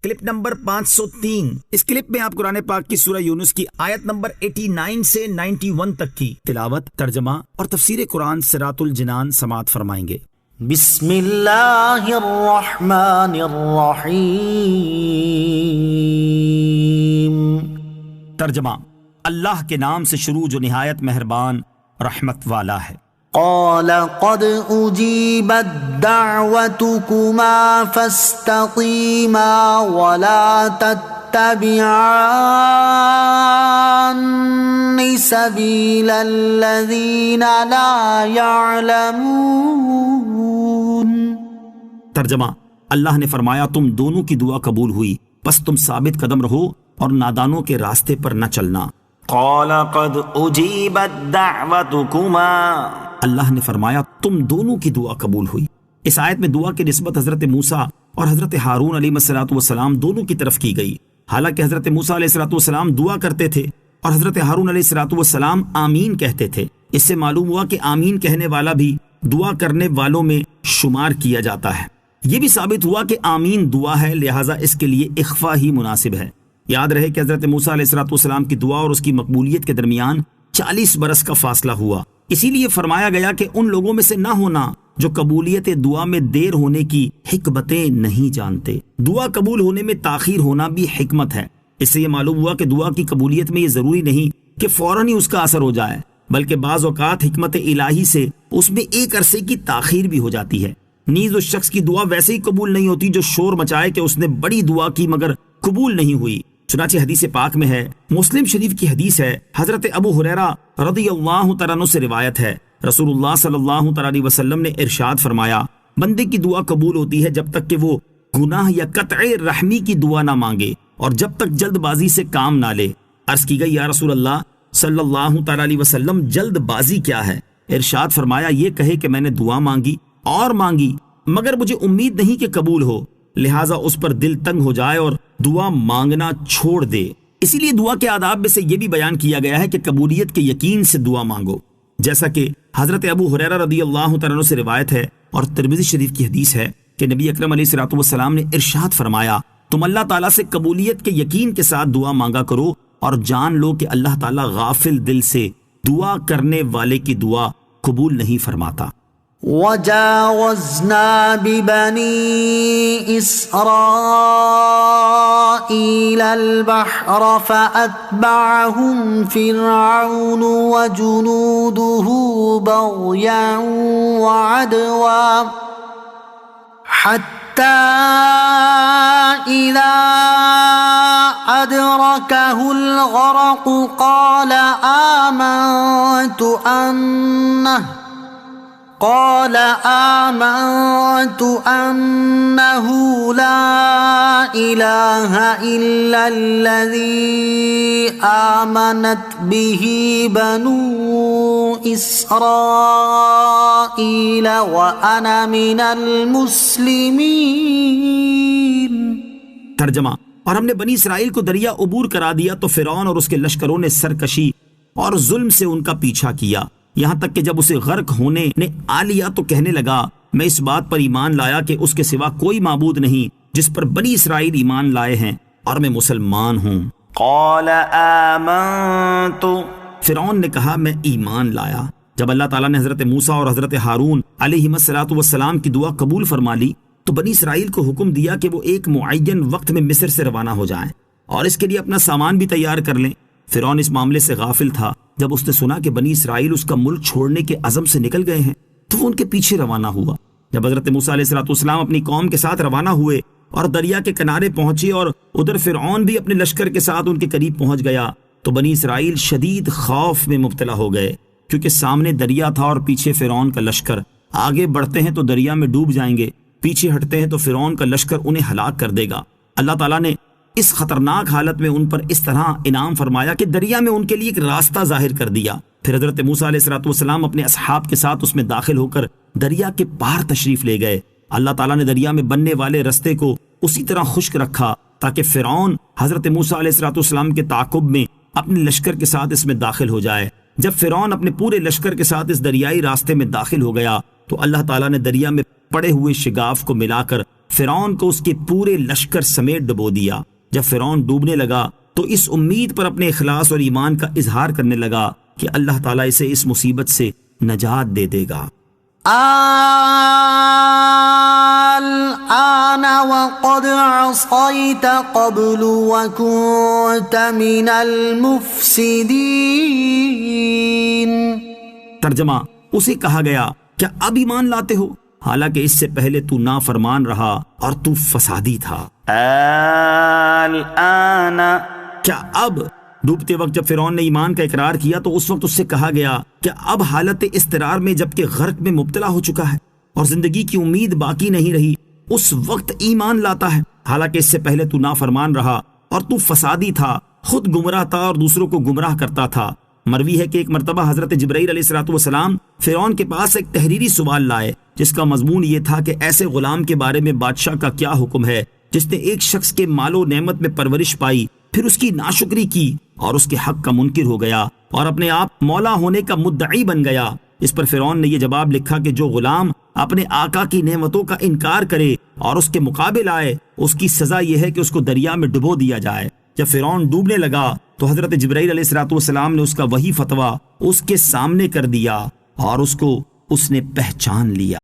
Clip number 503۔ اس clip میں آپ قرآن پاک کی سورہ یونس کی آیت نمبر 89 سے 91 تک کی تلاوت، ترجمہ اور تفسیر قرآن صراط الجنان سماعت فرمائیں گے۔ بسم اللہ الرحمن الرحیم۔ ترجمہ، اللہ کے نام سے شروع جو نہایت مہربان رحمت والا ہے۔ قال قد اجیبت دعوتکما فاستقیما ولا تتبعان سبیل الذین لا یعلمون۔ ترجمہ، اللہ نے فرمایا تم دونوں کی دعا قبول ہوئی، پس تم ثابت قدم رہو اور نادانوں کے راستے پر نہ چلنا۔ قال قد اجیبت دعوتکما، اللہ نے فرمایا تم دونوں کی دعا قبول ہوئی۔ اس آیت میں دعا کی نسبت حضرت موسیٰ اور حضرت ہارون علیہ السلام دونوں کی طرف کی گئی۔ حالانکہ حضرت موسیٰ علیہ السلام دعا کرتے تھے اور حضرت ہارون علیہ السلام آمین کہتے تھے۔ اس سے معلوم ہوا کہ آمین کہنے والا بھی دعا کرنے والوں میں شمار کیا جاتا ہے۔ یہ بھی ثابت ہوا کہ آمین دعا ہے، لہٰذا اس کے لیے اخفا ہی مناسب ہے۔ یاد رہے کہ حضرت موسیٰ علیہ السلام کی دعا اور اس کی مقبولیت کے درمیان 40 برس کا فاصلہ ہوا۔ اسی لیے فرمایا گیا کہ ان لوگوں میں سے نہ ہونا جو قبولیت دعا میں دیر ہونے کی حکمتیں نہیں جانتے۔ دعا قبول ہونے میں تاخیر ہونا بھی حکمت ہے۔ اس سے یہ معلوم ہوا کہ دعا کی قبولیت میں یہ ضروری نہیں کہ فوراً ہی اس کا اثر ہو جائے، بلکہ بعض اوقات حکمت الہی سے اس میں ایک عرصے کی تاخیر بھی ہو جاتی ہے۔ نیز اس شخص کی دعا ویسے ہی قبول نہیں ہوتی جو شور مچائے کہ اس نے بڑی دعا کی مگر قبول نہیں ہوئی۔ چنانچہ حدیث پاک میں ہے، مسلم شریف کی حدیث ہے، حضرت ابو ہریرہ رضی اللہ تعالیٰ عنہ سے روایت ہے، رسول اللہ صلی اللہ تعالیٰ علیہ وسلم نے ارشاد فرمایا، بندے کی دعا قبول ہوتی ہے جب تک کہ وہ گناہ یا قطع رحمی کی دعا نہ مانگے اور جب تک جلد بازی سے کام نہ لے۔ عرض کی گئی، یا رسول اللہ صلی اللہ تعالیٰ علیہ وسلم جلد بازی کیا ہے؟ ارشاد فرمایا، یہ کہے کہ میں نے دعا مانگی اور مانگی مگر مجھے امید نہیں کہ قبول ہو، لہٰذا اس پر دل تنگ ہو جائے اور دعا مانگنا چھوڑ دے۔ اسی لیے دعا کے آداب میں سے یہ بھی بیان کیا گیا ہے کہ قبولیت کے یقین سے دعا مانگو، جیسا کہ حضرت ابو ہریرہ رضی اللہ تعالیٰ عنہ سے روایت ہے اور ترمذی شریف کی حدیث ہے کہ نبی اکرم علیہ السلام نے ارشاد فرمایا، تم اللہ تعالیٰ سے قبولیت کے یقین کے ساتھ دعا مانگا کرو اور جان لو کہ اللہ تعالیٰ غافل دل سے دعا کرنے والے کی دعا قبول نہیں فرماتا۔ وجاوزنا ببني إسرائيل البحر فأتبعهم فرعون وجنوده بغيا وعدوا حتى إذا أدركه الغرق قال آمنت أنه لا إله إلا الذي آمنت به بنو إسرائيل وأنا من المسلمين۔ ترجمہ، اور ہم نے بنی اسرائیل کو دریا عبور کرا دیا تو فرعون اور اس کے لشکروں نے سرکشی اور ظلم سے ان کا پیچھا کیا، یہاں تک کہ جب اسے غرق ہونے نے آ لیا تو کہنے لگا، میں اس بات پر ایمان لایا کہ اس کے سوا کوئی معبود نہیں جس پر بنی اسرائیل ایمان لائے ہیں اور میں مسلمان ہوں۔ قال آمنت، فرعون نے کہا میں ایمان لایا۔ جب اللہ تعالیٰ نے حضرت موسیٰ اور حضرت ہارون علیہ السلام کی دعا قبول فرما لی تو بنی اسرائیل کو حکم دیا کہ وہ ایک معین وقت میں مصر سے روانہ ہو جائیں اور اس کے لیے اپنا سامان بھی تیار کر لیں۔ فرعون اس معاملے سے غافل تھا۔ جب اس نے سنا کہ بنی اسرائیل اس کا ملک چھوڑنے کے عزم سے نکل گئے ہیں تو وہ ان کے پیچھے روانہ ہوا۔ جب حضرت موسیٰ علیہ السلام اپنی قوم کے ساتھ روانہ ہوئے اور دریا کے کنارے پہنچے اور ادھر فرعون بھی اپنے لشکر کے ساتھ ان کے قریب پہنچ گیا تو بنی اسرائیل شدید خوف میں مبتلا ہو گئے، کیونکہ سامنے دریا تھا اور پیچھے فرعون کا لشکر۔ آگے بڑھتے ہیں تو دریا میں ڈوب جائیں گے، پیچھے ہٹتے ہیں تو فرعون کا لشکر انہیں ہلاک کر دے گا۔ اللہ تعالیٰ نے اس خطرناک حالت میں ان پر اس طرح انعام فرمایا کہ دریا میں ان کے لیے ایک راستہ ظاہر کر دیا۔ پھر حضرت موسیٰ علیہ السلام اپنے اصحاب کے ساتھ اس میں داخل ہو کر دریا کے پار تشریف لے گئے۔ اللہ تعالیٰ نے دریا میں بننے والے رستے کو اسی طرح خشک رکھا تاکہ فرعون حضرت موسیٰ علیہ السلام کے تعاقب میں اپنے لشکر کے ساتھ اس میں داخل ہو جائے۔ جب فرعون اپنے پورے لشکر کے ساتھ اس دریائی راستے میں داخل ہو گیا تو اللہ تعالیٰ نے دریا میں پڑے ہوئے شگاف کو ملا کر فرعون کو اس کے پورے لشکر سمیت ڈبو دیا۔ جب فرعون ڈوبنے لگا تو اس امید پر اپنے اخلاص اور ایمان کا اظہار کرنے لگا کہ اللہ تعالیٰ اسے اس مصیبت سے نجات دے دے گا۔ الآن وقد عصيت قبل وكنت من المفسدين۔ ترجمہ، اسے کہا گیا کیا اب ایمان لاتے ہو، حالانکہ اس سے پہلے تو نافرمان رہا اور تو فسادی تھا۔ الآن، کیا اب؟ ڈوبتے وقت جب فرعون نے ایمان کا اقرار کیا تو اس وقت اس سے کہا گیا کہ اب حالت اضطرار میں جبکہ غرق میں مبتلا ہو چکا ہے اور زندگی کی امید باقی نہیں رہی، اس وقت ایمان لاتا ہے، حالانکہ اس سے پہلے تو نافرمان رہا اور تو فسادی تھا، خود گمراہ تھا اور دوسروں کو گمراہ کرتا تھا۔ مروی ہے کہ ایک مرتبہ حضرت جبرائیل علیہ السلام فرعون کے پاس ایک تحریری سوال لائے جس کا مضمون یہ تھا کہ ایسے غلام کے بارے میں بادشاہ کا کیا حکم ہے جس نے ایک شخص کے مال و نعمت میں پرورش پائی، پھر اس کی ناشکری کی اور اس کے حق کا منکر ہو گیا اور اپنے آپ مولا ہونے کا مدعی بن گیا۔ اس پر فرعون نے یہ جواب لکھا کہ جو غلام اپنے آقا کی نعمتوں کا انکار کرے اور اس کے مقابل آئے، اس کی سزا یہ ہے کہ اس کو دریا میں ڈبو دیا جائے۔ جب فرعون ڈوبنے لگا تو حضرت جبرائیل علیہ السلام نے اس کا وہی فتویٰ اس کے سامنے کر دیا اور اس کو اس نے پہچان لیا۔